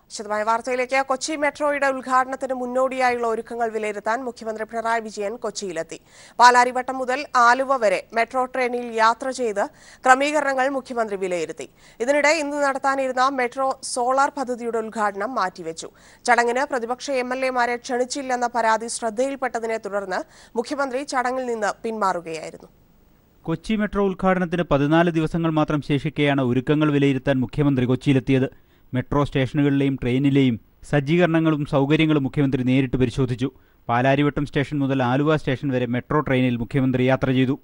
വിശദമായ വാർത്തയിലേക്ക്. കൊച്ചി മെട്രോയുടെ ഉദ്ഘാടനത്തിന് മുന്നോടിയായുള്ള ഒരുക്കങ്ങൾ വിലയിരുത്താൻ മുഖ്യമന്ത്രി പിണറായി വിജയൻ കൊച്ചിയിലെത്തി. പാലാരിവട്ടം മുതൽ ആലുവ വരെ മെട്രോ ട്രെയിനിൽ യാത്ര ചെയ്ത് ക്രമീകരണങ്ങൾ മുഖ്യമന്ത്രി വിലയിരുത്തി. ഇതിനിടെ ഇന്ന് നടത്താനിരുന്ന മെട്രോ സോളാർ പദ്ധതിയുടെ ഉദ്ഘാടനം മാറ്റിവെച്ചു. ചടങ്ങിന് പ്രതിപക്ഷ എംഎൽഎമാരെ ക്ഷണിച്ചില്ലെന്ന പരാതി ശ്രദ്ധയിൽപ്പെട്ടതിനെ തുടർന്ന് മുഖ്യമന്ത്രി ചടങ്ങിൽ നിന്ന് പിന്മാറുകയായിരുന്നു. കൊച്ചി മെട്രോ ഉദ്ഘാടനത്തിന് 14 ദിവസങ്ങൾ മാത്രം ശേഷിക്കെയാണ് ഒരുക്കങ്ങൾ വിലയിരുത്താൻ മുഖ്യമന്ത്രി കൊച്ചിയിലെത്തിയത്. മെട്രോ സ്റ്റേഷനുകളിലെയും ട്രെയിനിലെയും സജ്ജീകരണങ്ങളും സൗകര്യങ്ങളും മുഖ്യമന്ത്രി നേരിട്ട് പരിശോധിച്ചു. പാലാരിവട്ടം സ്റ്റേഷൻ മുതൽ ആലുവ സ്റ്റേഷൻ വരെ മെട്രോ ട്രെയിനിൽ മുഖ്യമന്ത്രി യാത്ര ചെയ്തു.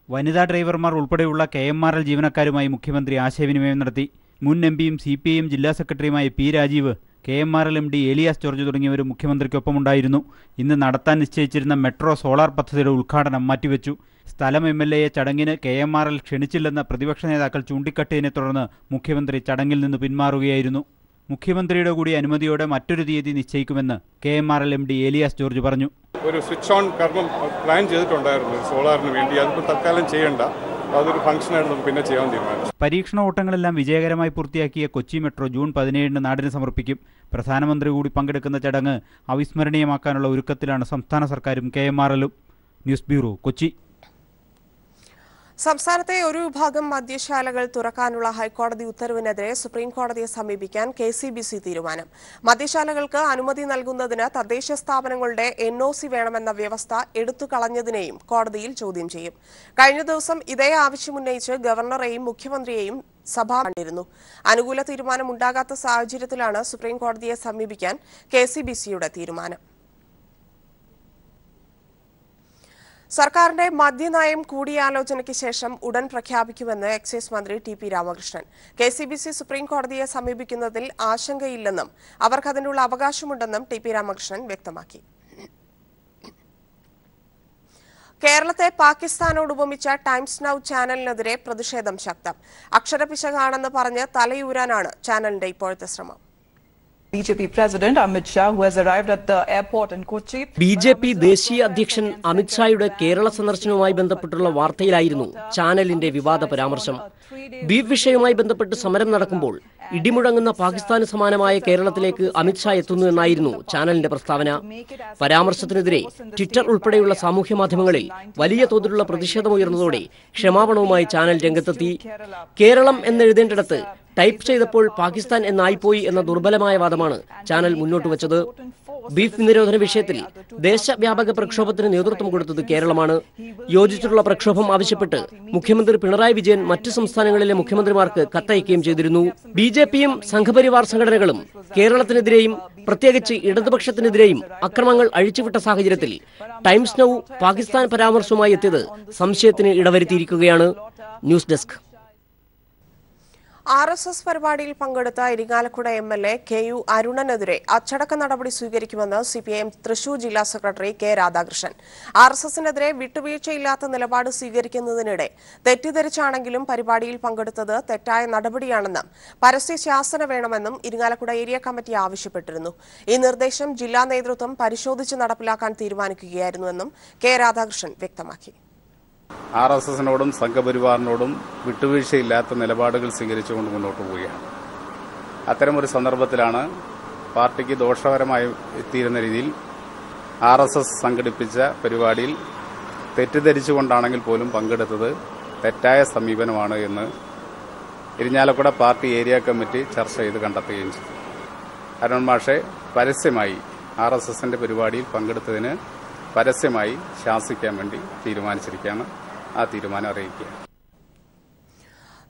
വനിതാ ഡ്രൈവർമാർ ഉൾപ്പെടെയുള്ള KMRL ജീവനക്കാരുമായി മുഖ്യമന്ത്രി ആശയവിനിമയം നടത്തി. മുൻ MPയും CPIM ജില്ലാ സെക്രട്ടറിയുമായ P. Rajeev, KMRL MD Elias George തുടങ്ങിയവരും മുഖ്യമന്ത്രിക്കൊപ്പമുണ്ടായിരുന്നു. ഇന്ന് നടത്താൻ നിശ്ചയിച്ചിരുന്ന മെട്രോ സോളാർ പദ്ധതിയുടെ ഉദ്ഘാടനം മാറ്റിവെച്ചു. സ്ഥലം MLAയെ ചടങ്ങിന് KMRL ക്ഷണിച്ചില്ലെന്ന പ്രതിപക്ഷ നേതാക്കൾ ചൂണ്ടിക്കാട്ടിയതിനെ തുടർന്ന് മുഖ്യമന്ത്രി ചടങ്ങിൽ നിന്ന് പിന്മാറുകയായിരുന്നു. മുഖ്യമന്ത്രിയുടെ കൂടി അനുമതിയോടെ മറ്റൊരു തീയതി നിശ്ചയിക്കുമെന്ന് KMRL MD ഏലിയാസ് ജോർജ് പറഞ്ഞു. ഒരു സ്വിച്ച് ഓൺ കർമ്മം പ്ലാൻ ചെയ്തിട്ടുണ്ടായിരുന്നു സോളാറിന് വേണ്ടി. അതിപ്പോൾ തൽക്കാലം ചെയ്യേണ്ട, അതൊരു ഫംഗ്ഷനായിട്ട് പിന്നെ ചെയ്യാൻ തീരുമാനിച്ചു. പരീക്ഷണ ഓട്ടങ്ങളെല്ലാം വിജയകരമായി പൂർത്തിയാക്കിയ കൊച്ചി മെട്രോ ജൂൺ 17 നാടിന് സമർപ്പിക്കും. പ്രധാനമന്ത്രി കൂടി പങ്കെടുക്കുന്ന ചടങ്ങ് അവിസ്മരണീയമാക്കാനുള്ള ഒരുക്കത്തിലാണ് സംസ്ഥാന സർക്കാരും KMRLും. News bureau, Kochi. സംസ്ഥാനത്തെ ഒരു വിഭാഗം മദ്യശാലകൾ തുറക്കാനുള്ള ഹൈക്കോടതി ഉത്തരവിനെതിരെ സുപ്രീംകോടതിയെ സമീപിക്കാൻ KCBC തീരുമാനം. മദ്യശാലകൾക്ക് അനുമതി നൽകുന്നതിന് തദ്ദേശ സ്ഥാപനങ്ങളുടെ NOC വേണമെന്ന വ്യവസ്ഥ എടുത്തുകളഞ്ഞതിനെയും കോടതിയിൽ ചോദ്യം ചെയ്യും. കഴിഞ്ഞ ദിവസം ഇതേ ആവശ്യമുന്നയിച്ച് ഗവർണറെയും മുഖ്യമന്ത്രിയെയും സഭ കണ്ടിരുന്നു. അനുകൂല തീരുമാനമുണ്ടാകാത്ത സാഹചര്യത്തിലാണ് സുപ്രീംകോടതിയെ സമീപിക്കാൻ KCBCയുടെ തീരുമാനം. സർക്കാരിന്റെ മദ്യനയം കൂടിയാലോചനയ്ക്ക് ശേഷം ഉടൻ പ്രഖ്യാപിക്കുമെന്ന് എക്സൈസ് മന്ത്രി TP രാമകൃഷ്ണൻ. KCBC സുപ്രീംകോടതിയെ സമീപിക്കുന്നതിൽ ആശങ്കയില്ലെന്നും അവർക്കതിനുള്ള അവകാശമുണ്ടെന്നും TP രാമകൃഷ്ണൻ വ്യക്തമാക്കി. കേരളത്തെ പാകിസ്ഥാനോട് ഉപമിച്ച ടൈംസ് നൗ ചാനലിനെതിരെ പ്രതിഷേധം ശക്തം. അക്ഷരപിശകാണെന്ന് പറഞ്ഞ് തലയൂരാനാണ് ചാനലിന്റെ ഇപ്പോഴത്തെ ശ്രമം. BJP President Amit Shah, who has arrived at the airport in Kochi. BJP ദേശീയ അധ്യക്ഷൻ അമിത് ഷായുടെ കേരള സന്ദർശനവുമായി ബന്ധപ്പെട്ടുള്ള വാർത്തയിലായിരുന്നു ചാനലിന്റെ വിവാദ പരാമർശം. ബീഫ് വിഷയവുമായി ബന്ധപ്പെട്ട് സമരം നടക്കുമ്പോൾ ഇടിമുഴങ്ങുന്ന പാകിസ്ഥാന് സമാനമായ കേരളത്തിലേക്ക് അമിത് ഷാ എത്തുന്നു എന്നായിരുന്നു ചാനലിന്റെ പ്രസ്താവന. പരാമർശത്തിനെതിരെ ട്വിറ്റർ ഉൾപ്പെടെയുള്ള സാമൂഹ്യ മാധ്യമങ്ങളിൽ വലിയ തോതിലുള്ള പ്രതിഷേധമുയർന്നതോടെ ക്ഷമാപണവുമായി ചാനൽ രംഗത്തെത്തി. കേരളം എന്നെഴുതേണ്ടിടത്ത് ടൈപ്പ് ചെയ്തപ്പോൾ പാകിസ്ഥാൻ എന്നായിപ്പോയി എന്ന ദുർബലമായ വാദമാണ് ചാനൽ മുന്നോട്ട് വച്ചത്. ബീഫ് നിരോധന വിഷയത്തിൽ ദേശവ്യാപക പ്രക്ഷോഭത്തിന് നേതൃത്വം കൊടുത്തത് കേരളമാണ്. യോജിച്ചിട്ടുള്ള പ്രക്ഷോഭം ആവശ്യപ്പെട്ട് മുഖ്യമന്ത്രി പിണറായി വിജയൻ മറ്റ് സംസ്ഥാനങ്ങളിലെ മുഖ്യമന്ത്രിമാർക്ക് കത്തയക്കുകയും ചെയ്തിരുന്നു. BJPയും സംഘപരിവാർ സംഘടനകളും കേരളത്തിനെതിരെയും പ്രത്യേകിച്ച് ഇടതുപക്ഷത്തിനെതിരെയും അക്രമങ്ങൾ അഴിച്ചുവിട്ട സാഹചര്യത്തിൽ ടൈംസ് നൗ പാകിസ്ഥാൻ പരാമർശവുമായി എത്തിയത് സംശയത്തിന് ഇടവരുത്തിയിരിക്കുകയാണ്. News desk. RSS പരിപാടിയിൽ പങ്കെടുത്ത ഇരിങ്ങാലക്കുട MLA KU അരുണനെതിരെ അച്ചടക്ക നടപടി സ്വീകരിക്കുമെന്ന് CPIM തൃശൂർ ജില്ലാ സെക്രട്ടറി K. രാധാകൃഷ്ണൻ. RSSനെതിരെ വിട്ടുവീഴ്ചയില്ലാത്ത നിലപാട് സ്വീകരിക്കുന്നതിനിടെ തെറ്റിദ്ധരിച്ചാണെങ്കിലും പരിപാടിയിൽ പങ്കെടുത്തത് തെറ്റായ നടപടിയാണെന്നും പരസ്യശാസന വേണമെന്നും ഇരിങ്ങാലക്കുട ഏരിയ കമ്മിറ്റി ആവശ്യപ്പെട്ടിരുന്നു. ഈ നിർദ്ദേശം ജില്ലാ നേതൃത്വം പരിശോധിച്ച് നടപ്പിലാക്കാൻ തീരുമാനിക്കുകയായിരുന്നുവെന്നും K. രാധാകൃഷ്ണൻ വ്യക്തമാക്കി. RSSനോടും സംഘപരിവാറിനോടും വിട്ടുവീഴ്ചയില്ലാത്ത നിലപാടുകൾ സ്വീകരിച്ചുകൊണ്ട് മുന്നോട്ട് പോവുകയാണ്. അത്തരമൊരു സന്ദർഭത്തിലാണ് പാർട്ടിക്ക് ദോഷകരമായി എത്തിയിരുന്ന രീതിയിൽ RSS സംഘടിപ്പിച്ച പരിപാടിയിൽ തെറ്റിദ്ധരിച്ചുകൊണ്ടാണെങ്കിൽ പോലും പങ്കെടുത്തത് തെറ്റായ സമീപനമാണ് എന്ന് ഇരിഞ്ഞാലക്കുട പാർട്ടി ഏരിയ കമ്മിറ്റി ചർച്ച ചെയ്ത് കണ്ടെത്തുകയും ചെയ്തു. അരുൺ മാഷെ പരസ്യമായി RSSന്റെ പരിപാടിയിൽ പങ്കെടുത്തതിന് പരസ്യമായി ശാസിക്കാൻ വേണ്ടി തീരുമാനിച്ചിരിക്കുകയാണ്. ആ തീരുമാനം അറിയിക്കുക.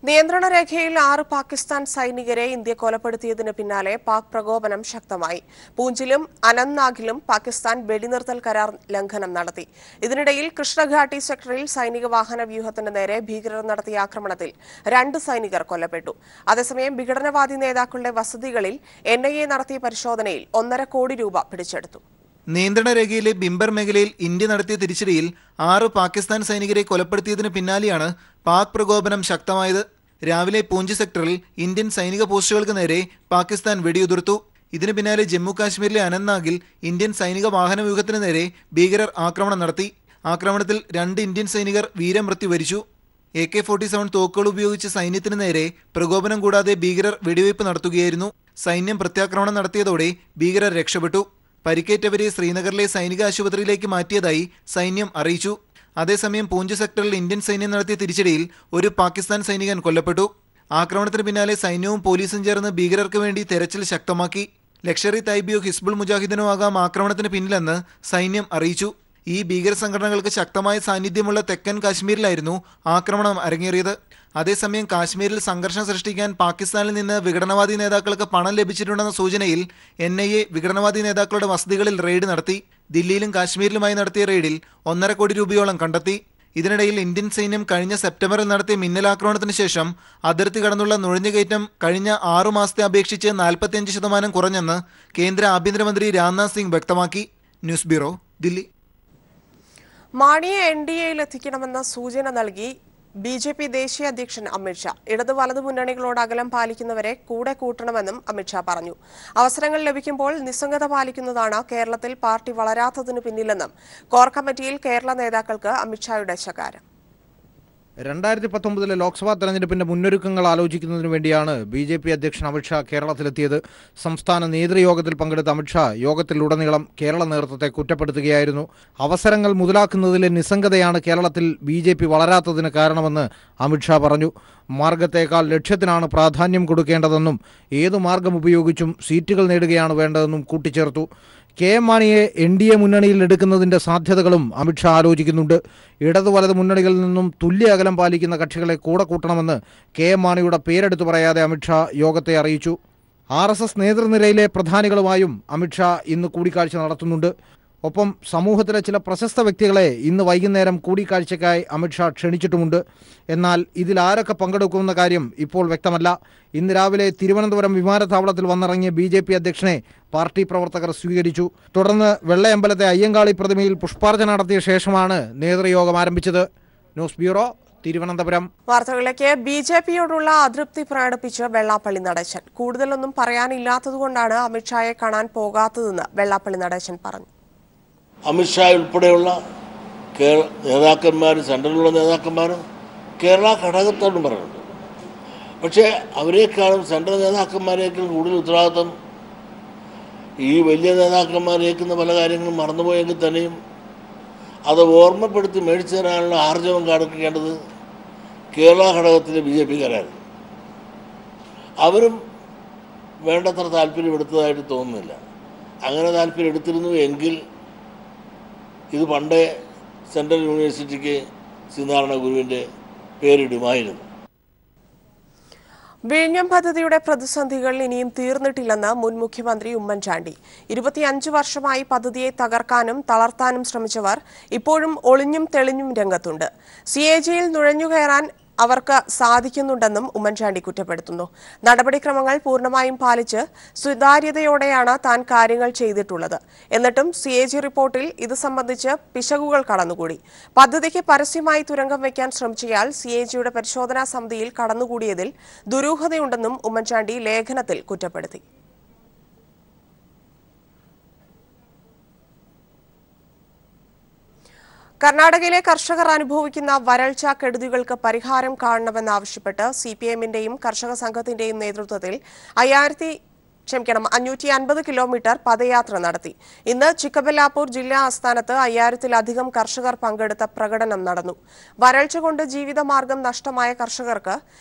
നിയന്ത്രണ രേഖയിൽ 6 പാകിസ്ഥാൻ സൈനികരെ ഇന്ത്യ കൊലപ്പെടുത്തിയതിന് പിന്നാലെ പാക് പ്രകോപനം ശക്തമായി. പൂഞ്ചിലും അനന്ത്നാഗിലും പാകിസ്ഥാൻ വെടിനിർത്തൽ കരാർ ലംഘനം നടത്തി. ഇതിനിടയിൽ കൃഷ്ണഘാട്ടി സെക്ടറിൽ സൈനിക വാഹന വ്യൂഹത്തിന് നേരെ ഭീകരർ നടത്തിയ ആക്രമണത്തിൽ 2 സൈനികർ കൊല്ലപ്പെട്ടു. അതേസമയം വിഘടനവാദി നേതാക്കളുടെ വസതികളിൽ NIA നടത്തിയ പരിശോധനയിൽ 1.5 കോടി രൂപ പിടിച്ചെടുത്തു. നിയന്ത്രണ രേഖയിലെ ബിംബർ മേഖലയിൽ ഇന്ത്യ നടത്തിയ തിരിച്ചടിയിൽ 6 പാകിസ്ഥാൻ സൈനികരെ കൊലപ്പെടുത്തിയതിന് പിന്നാലെയാണ് പാക് പ്രകോപനം ശക്തമായത്. രാവിലെ പൂഞ്ച് സെക്ടറിൽ ഇന്ത്യൻ സൈനിക പോസ്റ്റുകൾക്ക് നേരെ പാകിസ്ഥാൻ വെടിയുതിർത്തു. ഇതിന് പിന്നാലെ ജമ്മു കാശ്മീരിലെ അനന്ത്നാഗിൽ ഇന്ത്യൻ സൈനിക വാഹനവ്യൂഹത്തിന് നേരെ ഭീകരർ ആക്രമണം നടത്തി. ആക്രമണത്തിൽ 2 ഇന്ത്യൻ സൈനികർ വീരമൃത്യു വരിച്ചു. AK-47 തോക്കുകൾ ഉപയോഗിച്ച് സൈന്യത്തിന് നേരെ പ്രകോപനം കൂടാതെ ഭീകരർ വെടിവയ്പ് നടത്തുകയായിരുന്നു. സൈന്യം പ്രത്യാക്രമണം നടത്തിയതോടെ ഭീകരർ രക്ഷപ്പെട്ടു. പരിക്കേറ്റവരെ ശ്രീനഗറിലെ സൈനിക ആശുപത്രിയിലേക്ക് മാറ്റിയതായി സൈന്യം അറിയിച്ചു. അതേസമയം പൂഞ്ച് സെക്ടറിൽ ഇന്ത്യൻ സൈന്യം നടത്തിയ തിരിച്ചടിയിൽ ഒരു പാകിസ്ഥാൻ സൈനികൻ കൊല്ലപ്പെട്ടു. ആക്രമണത്തിന് പിന്നാലെ സൈന്യവും പോലീസും ചേർന്ന് ഭീകരർക്ക് വേണ്ടി തെരച്ചിൽ ശക്തമാക്കി. ലഷ്കർ ഇ തൈബയോ ഹിസ്ബുൾ മുജാഹിദിനോ ആകാം ആക്രമണത്തിന് പിന്നിലെന്ന് സൈന്യം അറിയിച്ചു. ഈ ഭീകര സംഘടനകൾക്ക് ശക്തമായ സാന്നിധ്യമുള്ള തെക്കൻ കാശ്മീരിലായിരുന്നു ആക്രമണം അരങ്ങേറിയത്. അതേസമയം കാശ്മീരിൽ സംഘർഷം സൃഷ്ടിക്കാൻ പാകിസ്ഥാനിൽ നിന്ന് വിഘടനവാദി നേതാക്കൾക്ക് പണം ലഭിച്ചിട്ടുണ്ടെന്ന സൂചനയിൽ NIA വിഘടനവാദി നേതാക്കളുടെ വസതികളിൽ റെയ്ഡ് നടത്തി. ദില്ലിയിലും കാശ്മീരിലുമായി നടത്തിയ റെയ്ഡിൽ 1.5 കോടി രൂപയോളം കണ്ടെത്തി. ഇതിനിടയിൽ ഇന്ത്യൻ സൈന്യം കഴിഞ്ഞ സെപ്റ്റംബറിൽ നടത്തിയ മിന്നലാക്രമണത്തിന് ശേഷം അതിർത്തി കടന്നുള്ള നുഴഞ്ഞുകയറ്റം കഴിഞ്ഞ 6 മാസത്തെ അപേക്ഷിച്ച് 45% കുറഞ്ഞെന്ന് കേന്ദ്ര ആഭ്യന്തരമന്ത്രി രാജ്നാഥ് സിംഗ് വ്യക്തമാക്കി. News bureau, Delhi. മാണിയെ NDAയിലെത്തിക്കണമെന്ന സൂചന നൽകി BJP ദേശീയ അധ്യക്ഷൻ അമിത്ഷാ. ഇടതു വലതു മുന്നണികളോട് അകലം പാലിക്കുന്നവരെ കൂടെ കൂട്ടണമെന്നും അമിത്ഷാ പറഞ്ഞു. അവസരങ്ങൾ ലഭിക്കുമ്പോൾ നിസ്സംഗത പാലിക്കുന്നതാണ് കേരളത്തിൽ പാർട്ടി വളരാത്തതിനു പിന്നിലെന്നും കോർ കമ്മിറ്റിയിൽ കേരള നേതാക്കൾക്ക് അമിത്ഷായുടെ ശകാരം. 2019 ലോക്സഭാ തെരഞ്ഞെടുപ്പിന്റെ മുന്നൊരുക്കങ്ങൾ ആലോചിക്കുന്നതിന് വേണ്ടിയാണ് BJP അധ്യക്ഷൻ അമിത്ഷാ കേരളത്തിലെത്തിയത്. സംസ്ഥാന നേതൃയോഗത്തിൽ പങ്കെടുത്ത അമിത്ഷാ യോഗത്തിലുടനീളം കേരള നേതൃത്വത്തെ കുറ്റപ്പെടുത്തുകയായിരുന്നു. അവസരങ്ങൾ മുതലാക്കുന്നതിലെ നിസ്സംഗതയാണ് കേരളത്തിൽ BJP വളരാത്തതിന് കാരണമെന്ന് അമിത്ഷാ പറഞ്ഞു. മാർഗത്തേക്കാൾ ലക്ഷ്യത്തിനാണ് പ്രാധാന്യം കൊടുക്കേണ്ടതെന്നും ഏതു മാർഗം ഉപയോഗിച്ചും സീറ്റുകൾ നേടുകയാണ് വേണ്ടതെന്നും കൂട്ടിച്ചേർത്തു. KM മാണിയെ NDA മുന്നണിയിൽ എടുക്കുന്നതിന്റെ സാധ്യതകളും അമിത്ഷാ ആലോചിക്കുന്നുണ്ട്. ഇടതു വലത് മുന്നണികളിൽ നിന്നും തുല്യ അകലം പാലിക്കുന്ന കക്ഷികളെ കൂടെ കൂട്ടണമെന്ന് KM മാണിയുടെ പേരെടുത്തു പറയാതെ അമിത്ഷാ യോഗത്തെ അറിയിച്ചു. RSS നേതൃനിരയിലെ പ്രധാനികളുമായും അമിത്ഷാ ഇന്ന് കൂടിക്കാഴ്ച നടത്തുന്നുണ്ട്. ഒപ്പം സമൂഹത്തിലെ ചില പ്രശസ്ത വ്യക്തികളെ ഇന്ന് വൈകുന്നേരം കൂടിക്കാഴ്ചയ്ക്കായി അമിത്ഷാ ക്ഷണിച്ചിട്ടുമുണ്ട്. എന്നാൽ ഇതിൽ ആരൊക്കെ പങ്കെടുക്കുമെന്ന കാര്യം ഇപ്പോൾ വ്യക്തമല്ല. ഇന്ന് രാവിലെ തിരുവനന്തപുരം വിമാനത്താവളത്തിൽ വന്നിറങ്ങിയ BJP അധ്യക്ഷനെ പാർട്ടി പ്രവർത്തകർ സ്വീകരിച്ചു. തുടർന്ന് വെള്ളയമ്പലത്തെ അയ്യങ്കാളി പ്രതിമയിൽ പുഷ്പാർച്ചന നടത്തിയ ശേഷമാണ് നേതൃയോഗം ആരംഭിച്ചത്. News bureau, Thiruvananthapuram. വാർത്തകളിലേക്ക്. BJPയോടുള്ള അതൃപ്തി പ്രകടിപ്പിച്ച് വെള്ളാപ്പള്ളി നടേശൻ. കൂടുതലൊന്നും പറയാനില്ലാത്തതുകൊണ്ടാണ് അമിത്ഷായെ കാണാൻ പോകാത്തതെന്ന് വെള്ളാപ്പള്ളി നടേശൻ പറഞ്ഞു. അമിത്ഷാ ഉൾപ്പെടെയുള്ള നേതാക്കന്മാരും സെൻട്രലിലുള്ള നേതാക്കന്മാരും കേരള ഘടകത്തോടും പറയുന്നുണ്ട്. പക്ഷേ അവരെക്കാളും സെൻട്രൽ നേതാക്കന്മാരേക്കാൾ കൂടുതൽ ഉത്തരവാദിത്വം ഈ വലിയ നേതാക്കന്മാരേക്കുന്ന പല കാര്യങ്ങളും മറന്നുപോയെങ്കിൽ തന്നെയും അത് ഓർമ്മപ്പെടുത്തി മേടിച്ചു തരാനുള്ള ആർജവം കാണിക്കേണ്ടത് കേരള ഘടകത്തിലെ BJPക്കാരായിരുന്നു. അവരും വേണ്ടത്ര താല്പര്യമെടുത്തതായിട്ട് തോന്നുന്നില്ല. അങ്ങനെ താല്പര്യം എടുത്തിരുന്നു എങ്കിൽ ഇത് പണ്ടേ സെൻട്രൽ യൂണിവേഴ്സിറ്റിക്ക് ശ്രീനാരായണ ഗുരുവിൻ്റെ പേരിടുമായിരുന്നു. വിഴിഞ്ഞം പദ്ധതിയുടെ പ്രതിസന്ധികൾ ഇനിയും തീർന്നിട്ടില്ലെന്ന് മുൻ മുഖ്യമന്ത്രി ഉമ്മൻചാണ്ടി. 25 വർഷമായി പദ്ധതിയെ തകർക്കാനും തളർത്താനും ശ്രമിച്ചവർ ഇപ്പോഴും ഒളിഞ്ഞും തെളിഞ്ഞും രംഗത്തുണ്ട്. CAGയിൽ നുഴഞ്ഞുകയറാൻ അവർക്ക് സാധിക്കുന്നുണ്ടെന്നും ഉമ്മൻചാണ്ടി കുറ്റപ്പെടുത്തുന്നു. നടപടിക്രമങ്ങൾ പൂർണ്ണമായും പാലിച്ച് സുതാര്യതയോടെയാണ് താൻ കാര്യങ്ങൾ ചെയ്തിട്ടുള്ളത്. എന്നിട്ടും CAG റിപ്പോർട്ടിൽ ഇത് സംബന്ധിച്ച് പിശകുകൾ കടന്നുകൂടി. പദ്ധതിക്ക് പരസ്യമായി തുരങ്കം വയ്ക്കാൻ ശ്രമിച്ചയാൾ CAGയുടെ പരിശോധനാ സമിതിയിൽ കടന്നുകൂടിയതിൽ ദുരൂഹതയുണ്ടെന്നും ഉമ്മൻചാണ്ടി ലേഖനത്തിൽ കുറ്റപ്പെടുത്തി. കർണാടകയിലെ കർഷകർ അനുഭവിക്കുന്ന വരൾച്ച കെടുതികൾക്ക് പരിഹാരം കാണണമെന്നാവശ്യപ്പെട്ട് CPMന്റെയും കർഷക സംഘത്തിന്റെയും നേതൃത്വത്തിൽ 550 കിലോമീറ്റർ പദയാത്ര നടത്തി. ഇന്ന് ചിക്കബല്ലാപൂർ ജില്ലാ ആസ്ഥാനത്ത് 5000-ലധികം കർഷകർ പങ്കെടുത്ത പ്രകടനം നടന്നു. വരൾച്ച കൊണ്ട് ജീവിതമാർഗം നഷ്ടമായ കർഷകർക്ക്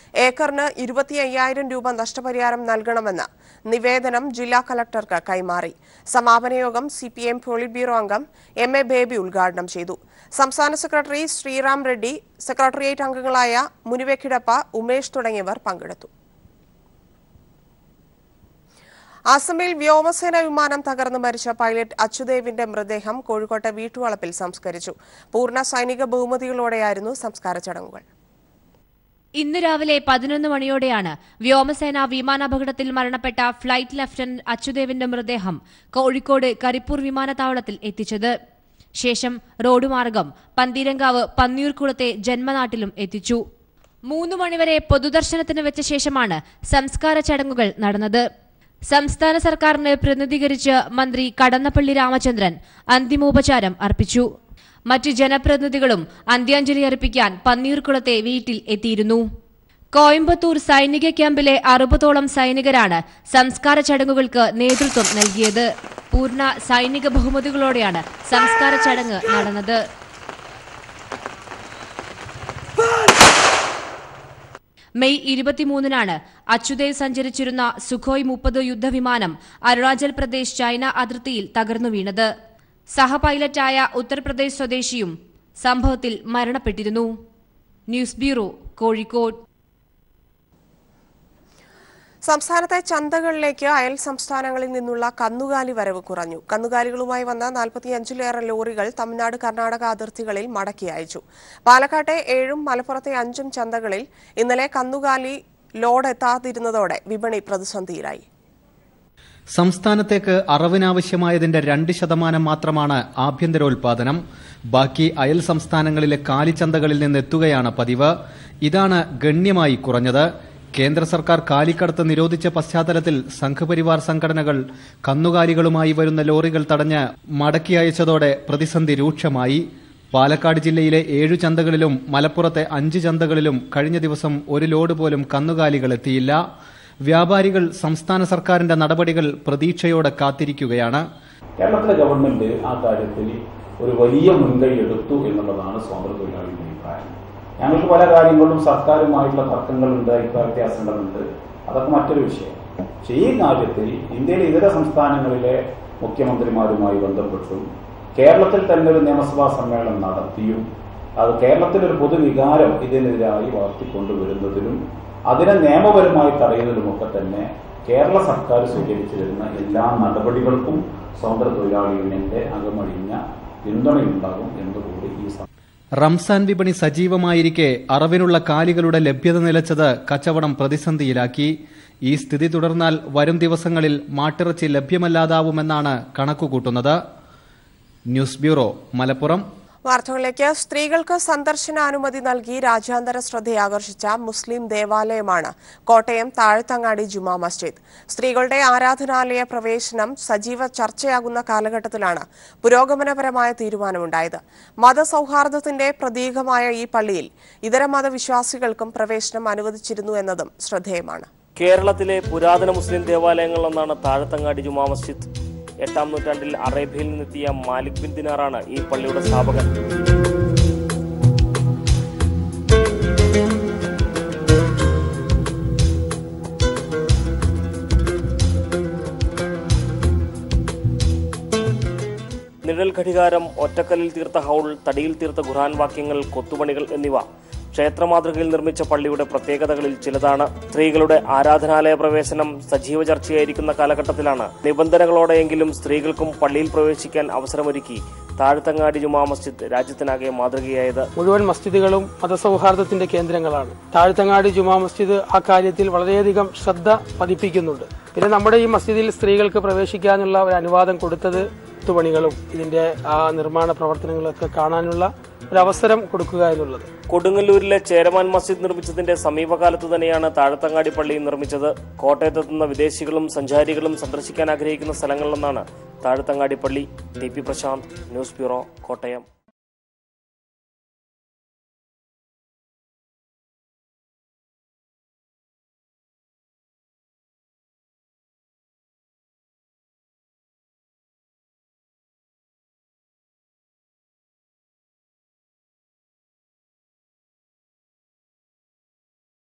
ഏക്കറിന് 25,000 രൂപ നഷ്ടപരിഹാരം നൽകണമെന്ന് നിവേദനം ജില്ലാ കളക്ടർക്ക് കൈമാറി. സമാപന യോഗം CPM പോളിറ്റ് ബ്യൂറോ അംഗം MA ബേബി ഉദ്ഘാടനം ചെയ്തു. സംസ്ഥാന സെക്രട്ടറി ശ്രീറാം റെഡ്ഡി, സെക്രട്ടേറിയറ്റ് അംഗങ്ങളായ മുനിവെക്കിടപ്പ, ഉമേഷ് തുടങ്ങിയവർ പങ്കെടുത്തു. അസമിൽ വ്യോമസേന വിമാനം തകർന്ന് മരിച്ച പൈലറ്റ് അച്യുദേവിന്റെ മൃതദേഹം കോഴിക്കോട്ടെ വീട്ടുവളപ്പിൽ സംസ്കരിച്ചു. പൂർണ്ണ സൈനിക ബഹുമതികളോടെയായിരുന്നു സംസ്കാര ചടങ്ങുകൾ. ഇന്ന് രാവിലെ 11 മണിയോടെയാണ് വ്യോമസേന വിമാനാപകടത്തിൽ മരണപ്പെട്ട ഫ്ലൈറ്റ് ലഫ്റ്റനന്റ് അച്യുദേവിന്റെ മൃതദേഹം കോഴിക്കോട് കരിപ്പൂർ വിമാനത്താവളത്തിൽ എത്തിച്ചത്. ശേഷം റോഡ് മാർഗം പന്തീരങ്കാവ് പന്നിയൂർക്കുളത്തെ ജന്മനാട്ടിലും എത്തിച്ചു. 3 മണിവരെ പൊതുദർശനത്തിന് വെച്ച ശേഷമാണ് സംസ്കാര ചടങ്ങുകൾ നടന്നത്. സംസ്ഥാന സർക്കാരിനെ പ്രതിനിധീകരിച്ച് മന്ത്രി കടന്നപ്പള്ളി രാമചന്ദ്രൻ അന്തിമോപചാരം അർപ്പിച്ചു. മറ്റ് ജനപ്രതിനിധികളും അന്ത്യാഞ്ജലി അർപ്പിക്കാൻ പന്നീർകുളത്തെ വീട്ടിൽ എത്തിയിരുന്നു. കോയമ്പത്തൂർ സൈനിക ക്യാമ്പിലെ 60ഓളം സൈനികരാണ് സംസ്കാര ചടങ്ങുകൾക്ക് നേതൃത്വം നൽകിയത്. പൂർണ്ണ സൈനിക ബഹുമതികളോടെയാണ് സംസ്കാര ചടങ്ങ് നടന്നത്. മെയ് 23-നാണ് അച്യുതേവ് സഞ്ചരിച്ചിരുന്ന സുഖോയ് 30 യുദ്ധവിമാനം അരുണാചൽ പ്രദേശ് ചൈന അതിർത്തിയിൽ തകർന്നു വീണത്. സഹ പൈലറ്റായ ഉത്തർപ്രദേശ് സ്വദേശിയും സംഭവത്തിൽ മരണപ്പെട്ടിരുന്നു. News bureau, Kozhikode. സംസ്ഥാനത്തെ ചന്തകളിലേക്ക് അയൽ സംസ്ഥാനങ്ങളിൽ നിന്നുള്ള കന്നുകാലി വരവ് കുറഞ്ഞു. കന്നുകാലികളുമായി വന്ന 45-ലേറെ ലോറികൾ തമിഴ്നാട് കർണാടക അതിർത്തികളിൽ മടക്കി അയച്ചു. പാലക്കാട്ടെ 7-ഉം മലപ്പുറത്തെ 5-ഉം ചന്തകളിൽ ഇന്നലെ കന്നുകാലി ലോഡ് എത്താതിരുന്നതോടെ വിപണി പ്രതിസന്ധിയിലായി. സംസ്ഥാനത്തേക്ക് അറവിനാവശ്യമായതിന്റെ 2% മാത്രമാണ് ആഭ്യന്തരോൽപാദനം. ബാക്കി അയൽ സംസ്ഥാനങ്ങളിലെ കാലിച്ചന്തകളിൽ നിന്നെത്തുകയാണ് പതിവ്. ഇതാണ് ഗണ്യമായി കുറഞ്ഞത്. കേന്ദ്ര സർക്കാർ കാലിക്കടത്ത് നിരോധിച്ച പശ്ചാത്തലത്തിൽ സംഘപരിവാർ സംഘടനകൾ കന്നുകാലികളുമായി വരുന്ന ലോറികൾ തടഞ്ഞ് മടക്കി അയച്ചതോടെ പ്രതിസന്ധി രൂക്ഷമായി. പാലക്കാട് ജില്ലയിലെ 7 ചന്തകളിലും മലപ്പുറത്തെ 5 ചന്തകളിലും കഴിഞ്ഞ ദിവസം ഒരു ലോഡ് പോലും കന്നുകാലികൾ എത്തിയില്ല. വ്യാപാരികൾ സംസ്ഥാന സർക്കാരിന്റെ നടപടികൾ പ്രതീക്ഷയോടെ കാത്തിരിക്കുകയാണ്. കേരളത്തിലെ ഗവൺമെന്റ് ആ കാര്യത്തിൽ ഒരു വലിയ മുൻകൈ എടുത്തു എന്നുള്ളതാണ് സ്വാതന്ത്ര്യ തൊഴിലാളികളുടെ അഭിപ്രായം. ഞങ്ങൾക്ക് പല കാര്യങ്ങളിലും സർക്കാരുമായിട്ടുള്ള തർക്കങ്ങളുണ്ട്, അഭിപ്രായ വ്യത്യാസങ്ങളുണ്ട്, അതൊക്കെ മറ്റൊരു വിഷയം. പക്ഷേ ഈ കാര്യത്തിൽ ഇന്ത്യയിലെ ഇതര സംസ്ഥാനങ്ങളിലെ മുഖ്യമന്ത്രിമാരുമായി ബന്ധപ്പെട്ടും കേരളത്തിൽ തന്നെ ഒരു നിയമസഭാ സമ്മേളനം നടത്തിയും അത് കേരളത്തിലൊരു പൊതുവികാരം ഇതിനെതിരായി വളർത്തിക്കൊണ്ടുവരുന്നതിലും അതിനെ നിയമപരമായി തടയുന്നതിലുമൊക്കെ തന്നെ കേരള സർക്കാർ സ്വീകരിച്ചു വരുന്ന എല്ലാ നടപടികൾക്കും സ്വാതന്ത്ര്യ തൊഴിലാളി യൂണിയന്റെ അകമഴിഞ്ഞ പിന്തുണയുണ്ടാകും എന്നുകൂടി ഈ റംസാൻ വിപണി സജീവമായിരിക്കെ അറവിനുള്ള കാലികളുടെ ലഭ്യത നിലച്ചത് കച്ചവടം പ്രതിസന്ധിയിലാക്കി. ഈ സ്ഥിതി തുടർന്നാൽ വരും ദിവസങ്ങളിൽ മാട്ടിറച്ചി ലഭ്യമല്ലാതാവുമെന്നാണ് കണക്കുകൂട്ടുന്നത്. News bureau, Malappuram. വാർത്തകളിലേക്ക്. സ്ത്രീകൾക്ക് സന്ദർശനാനുമതി നൽകി രാജ്യാന്തര ശ്രദ്ധയാകർഷിച്ച മുസ്ലിം ദേവാലയമാണ് കോട്ടയം താഴത്തങ്ങാടി ജുമാ മസ്ജിദ്. സ്ത്രീകളുടെ ആരാധനാലയ പ്രവേശനം സജീവ ചർച്ചയാകുന്ന കാലഘട്ടത്തിലാണ് പുരോഗമനപരമായ തീരുമാനമുണ്ടായത്. മതസൗഹാർദ്ദത്തിന്റെ പ്രതീകമായ ഈ പള്ളിയിൽ ഇതര മതവിശ്വാസികൾക്കും പ്രവേശനം അനുവദിച്ചിരുന്നു എന്നതും ശ്രദ്ധേയമാണ്. കേരളത്തിലെ പുരാതന മുസ്ലിം ദേവാലയങ്ങളിലൊന്നാണ് താഴത്തങ്ങാടി ജുമാ മസ്ജിദ്. 8-ാം നൂറ്റാണ്ടിൽ അറേബ്യയിൽ നിന്നെത്തിയ മാലിക് ബിൻ ദിനാറാണ് ഈ പള്ളിയുടെ സ്ഥാപകൻ. നിഴൽ ഘടികാരം, ഒറ്റക്കല്ലിൽ തീർത്ത ഹൗൾ, തടിയിൽ തീർത്ത ഖുർആൻ വാക്യങ്ങൾ, കൊത്തുപണികൾ എന്നിവ ക്ഷേത്രമാതൃകയിൽ നിർമ്മിച്ച പള്ളിയുടെ പ്രത്യേകതകളിൽ ചിലതാണ്. സ്ത്രീകളുടെ ആരാധനാലയ പ്രവേശനം സജീവ ചർച്ചയായിരിക്കുന്ന കാലഘട്ടത്തിലാണ് നിബന്ധനകളോടെയെങ്കിലും സ്ത്രീകൾക്കും പള്ളിയിൽ പ്രവേശിക്കാൻ അവസരമൊരുക്കി താഴത്തങ്ങാടി ജുമാ മസ്ജിദ് രാജ്യത്തിനാകെ മാതൃകയായത്. മുഴുവൻ മസ്ജിദുകളും മതസൗഹാർദ്ദത്തിന്റെ കേന്ദ്രങ്ങളാണ്. താഴത്തങ്ങാടി ജുമാ മസ്ജിദ് ആ കാര്യത്തിൽ വളരെയധികം ശ്രദ്ധ പതിപ്പിക്കുന്നുണ്ട്. പിന്നെ നമ്മുടെ ഈ മസ്ജിദിൽ സ്ത്രീകൾക്ക് പ്രവേശിക്കാനുള്ള ഒരു അനുവാദം കൊടുത്തത് കൊത്തുപണികളും ഇതിന്റെ ആ നിർമ്മാണ പ്രവർത്തനങ്ങളൊക്കെ കാണാനുള്ള ഒരു അവസരം കൊടുക്കുക എന്നുള്ളത്. കൊടുങ്ങല്ലൂരിലെ ചേരമാൻ മസ്ജിദ് നിർമ്മിച്ചതിന്റെ സമീപകാലത്ത് തന്നെയാണ് താഴത്തങ്ങാടി പള്ളി നിർമ്മിച്ചത്. കോട്ടയത്തെത്തുന്ന വിദേശികളും സഞ്ചാരികളും സന്ദർശിക്കാൻ ആഗ്രഹിക്കുന്ന സ്ഥലങ്ങളിലൊന്നാണ് താഴത്തങ്ങാടി പള്ളി. T P Prashanth, news bureau, Kottayam.